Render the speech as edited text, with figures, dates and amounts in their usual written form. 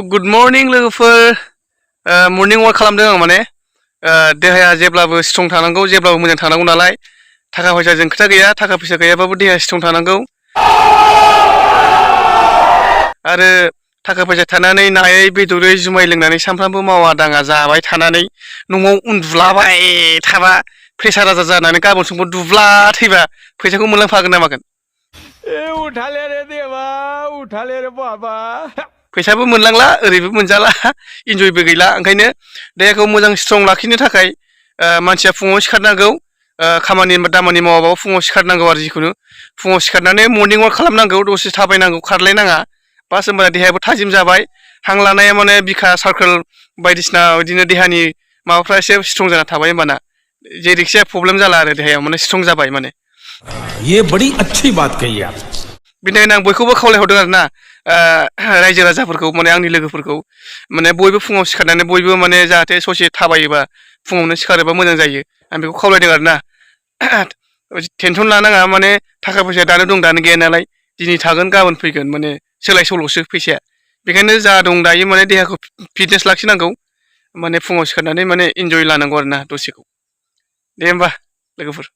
good morning लोगोफोर morning वाक खालामदों आं माने देहाया जेब्लाबो स्ट्रं थानांगौ जेब्लाबो मोजां थानांगौ नालाय थाखा फैसाजों खोथा गैया थाखा फैसा गैयाबाबो देहाया स्ट्रं थानांगौ आरो थाखा फैसा थानानै नायै बेदरै जुमाय लोंनानै सानफ्रामबो मावा दाङा जाबाय थानानै न'आव उन्दुलाबाय थाबा प्रेसार आजार जानानै गाबोन समफोर दुब्ला थैबा फैसाखौ मोनलांफागोन ना मागोन उठाले रे देवा उठाले रे बाबा फैसाबो मोनलांला ओरैबो मोनजाला इन्जयबो गैला ओंखायनो देहाखौ मोजां स्ट्रं लाखिनो थाखाय मानसिया फुङाव सिखारनांगौ खामानि दामानि मावाबाबो फुङाव सिखारनांगौ आरो जिखुनु फुङाव सिखारनानै मर्निं वाक खालामनांगौ दसे थाबायनांगौ खारलायनाङा बास होमबाना देहायाबो थाजिम जाबाय हां लानाया माने बिखा सार्कोल बायदिसिना बिदिनो देहानि माबाफ्रा एसे स्ट्रं जाना थाबाय होमबाना जेरैखिजाया प्रब्लेम जाला आरो देहायाव माने स्ट्रं जाबाय माने ये बड़ी अच्छी बात कही आप बिनिखायनो आं बयखौबो खावलायहरदों आरो ना रायजो राजाफोरखौ माने आंनि लोगोफोरखौ माने बयबो फुङाव सिखारनानै बयबो माने जाहाथे ससे थाबायोबा फुङावनो सिखारोबा मोजां जायो आं बेखौ खावलायदों आरो ना टेनसन लानाङा माने थाखा फैसा दानो दं दानो गैया नालाय दिनै थागोन गाबोन फैगोन माने सोलाय सोल'सो फैसाया बेखायनो जा दं दायो माने देहाखौ फिटनेस लाखिनांगौ माने फुङाव सिखारनानै माने इन्जय लानांगौ आरो ना दसेखौ दे होमबा लोगोफोर